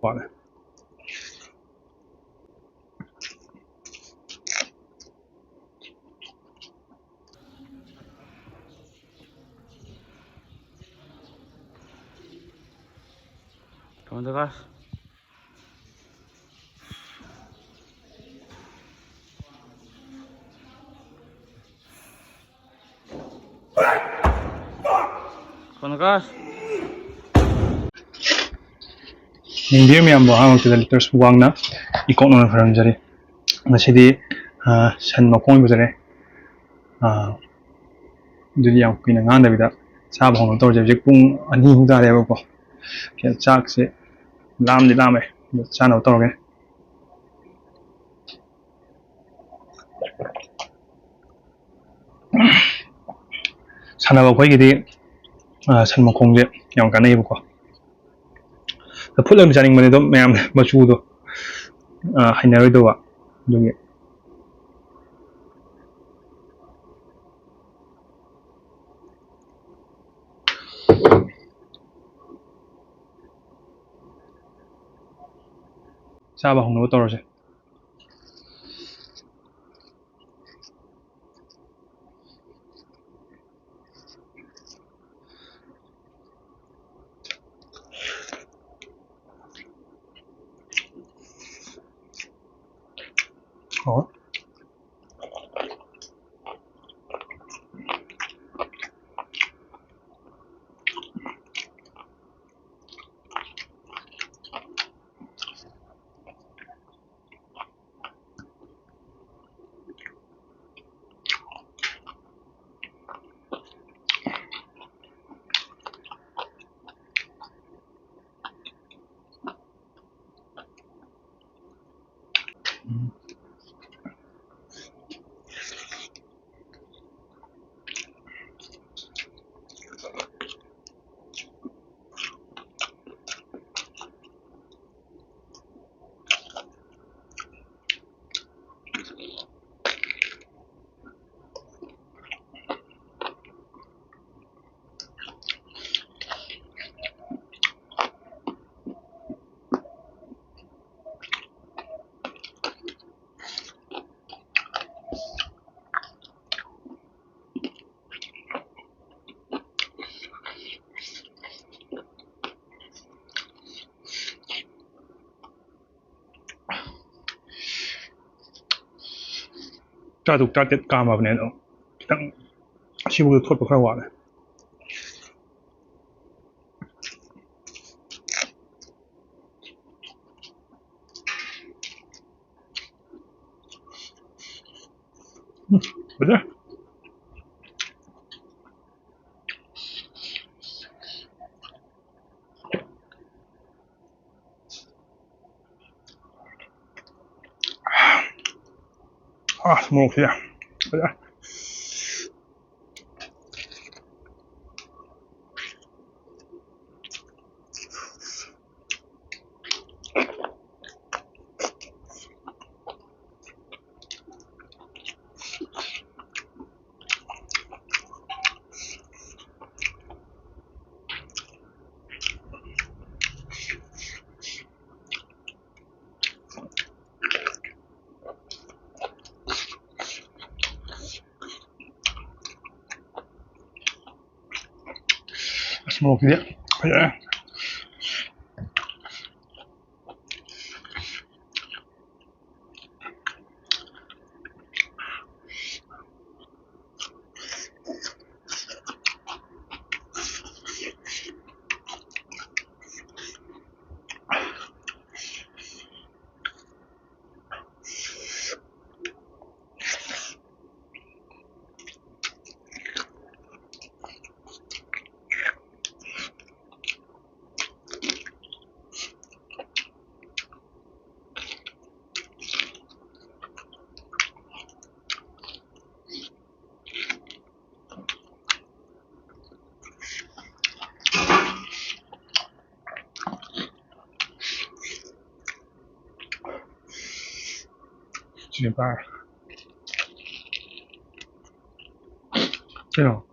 完了。¿Dónde vas? ¿Dónde vas? ꯅꯤꯡꯕꯤꯔ ꯃꯌꯥꯝꯕꯨ ꯑꯍꯥꯟꯕꯃꯛꯇꯗ litres ꯋꯥꯡꯅ ꯏꯀꯣꯛꯅꯅ ꯈꯨꯔꯨꯝꯖꯔꯤ ꯉꯁꯤꯗꯤ ꯁꯟ ꯃꯈꯣꯡ ꯑꯣꯏꯕꯖꯔꯦ ꯑꯗꯨꯗꯤ ꯌꯥꯝ ꯀꯨꯏꯅ ꯉꯥꯡꯗꯕꯤꯗ ꯆꯥꯕ ꯍꯧꯅ ꯇꯧꯔꯁꯦ ꯍꯧꯖꯤꯛ ꯄꯨꯡ 2 ꯇꯥꯔꯦꯕꯀꯣ ꯆꯥꯛꯁꯦ ꯂꯥꯝꯗꯤ ꯂꯥꯝꯃꯦ ꯑꯗꯨ ꯆꯥꯅꯕ ꯇꯧꯔꯒꯦ ꯁꯥꯟꯅꯕ ꯑꯩꯈꯣꯏꯒꯤꯗꯤ ꯁꯟ ꯃꯈꯣꯡꯁꯦ ꯌꯥꯝ ꯀꯥꯟꯅꯩꯌꯦꯕꯀꯣ ꯐꯨꯠꯂꯒ ꯆꯥꯅꯤꯡꯕꯅꯦ ꯑꯗꯨꯝ ꯃꯌꯥꯝꯅ ꯃꯆꯨꯗꯣ ꯍꯩꯅꯔꯣꯏꯗꯧꯕ ꯑꯗꯨꯒꯤ ꯆꯥꯕ ꯍꯧꯅꯕ ꯇꯧꯔꯁꯦ ꯍꯣꯏ ꯇꯔꯥꯇꯔꯨꯛ ꯇꯔꯥꯇꯔꯦꯠ ꯀꯥꯝꯃꯕꯅꯦ ꯑꯗꯣ ꯈꯤꯇꯪ ꯑꯁꯤꯐꯥꯎꯗ ꯊꯣꯠꯄ ꯈꯔ ꯋꯥꯠꯂꯦ ꯐꯖꯔꯦ ꯃꯣꯔꯣꯛꯁꯦ ꯐꯖꯔꯦ ꯃꯣꯔꯣꯛꯁꯤꯗꯤ ꯐꯖꯔꯦ 지금 봐. 그냥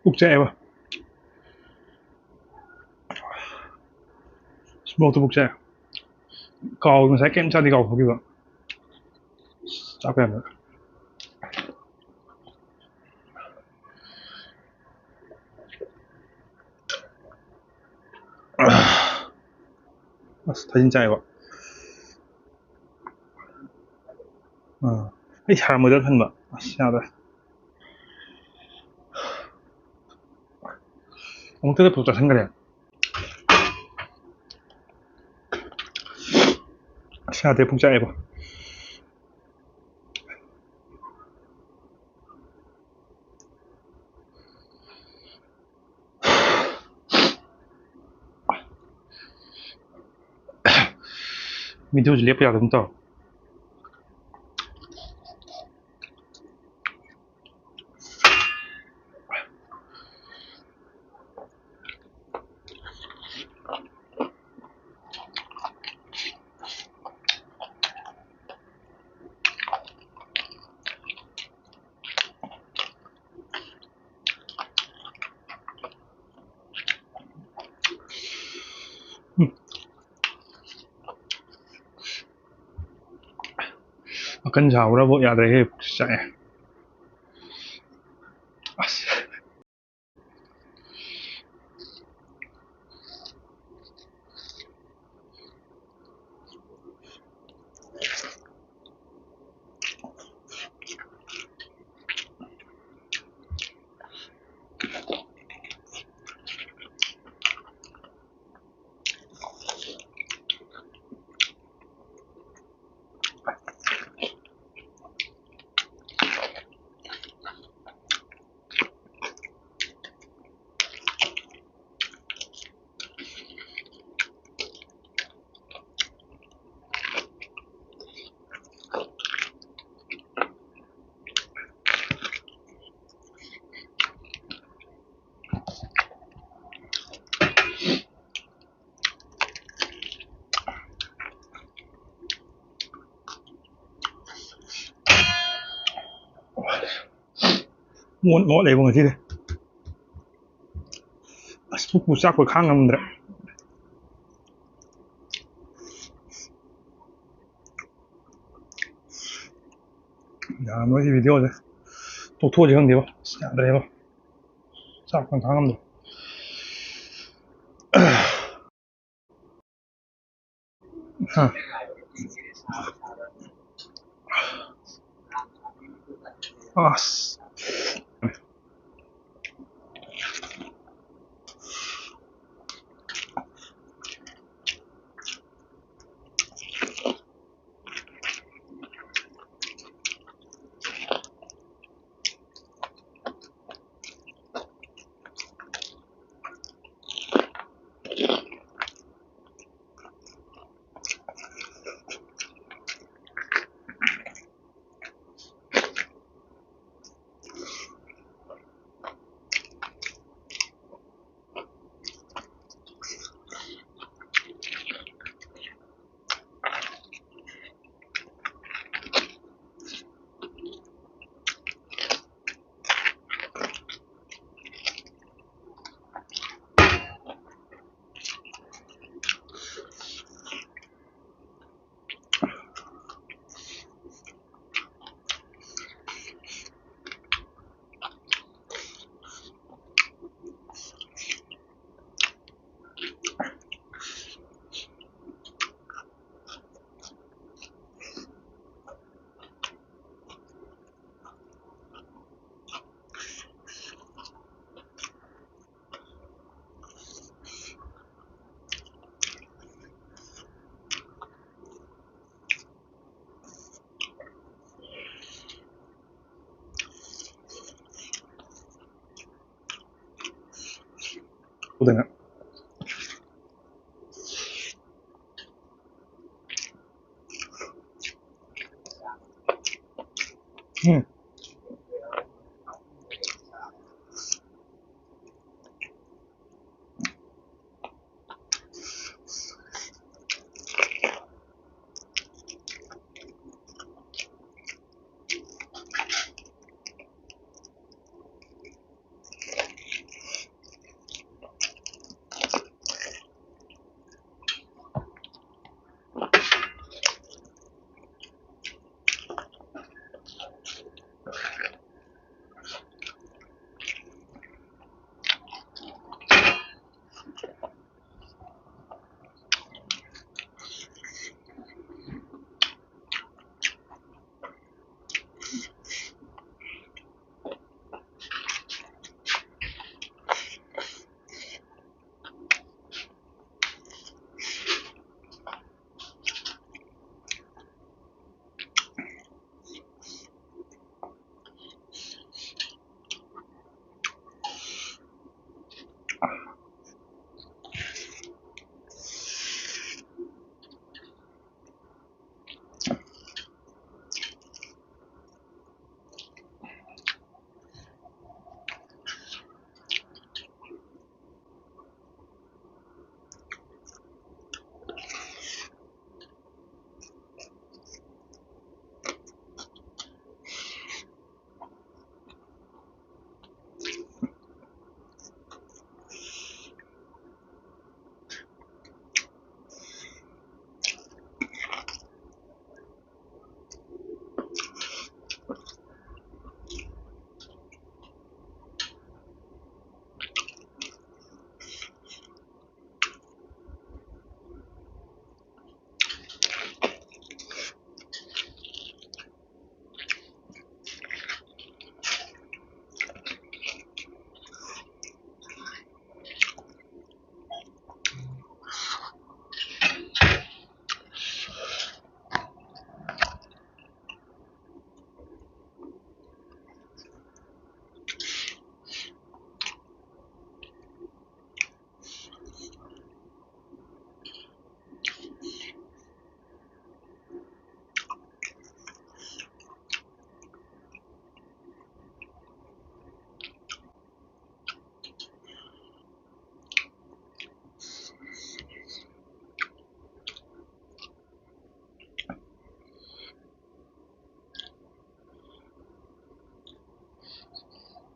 복잡해봐. 뭐또 복잡해. Cậu sẽ kiểm tra đi cậu 그거. 잠깐만. 사진 짜이거. 이 잘못을 했나? 시야다. 엉터리 보자 생각해. 시야대 복잡해봐. Video clip ya đúng tao. Cân chảo ra vội à đấy chạy. Muốn ngõ đấy bằng gì đây? Xúc một sắc của khang làm đấy. 야, 너 이 비디오 어제 또 투어지 형디 봐. 야, 그래 봐. 싹 강함도. 하. 아스. 고등어. 음.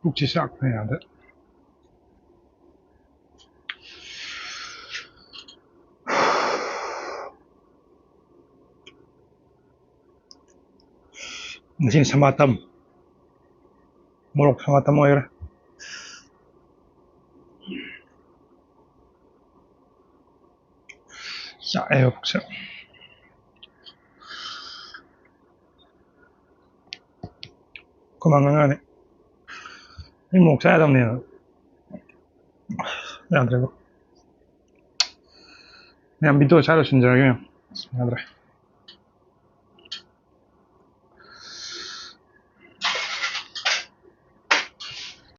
푹지 싹 해야 돼. Mesin sama tam. Muluk sama tam air. 자, 에어 복사. 그만하네. 이 목사야 담네요. 안 되고. 그냥 밑도 자르신 줄 알고요.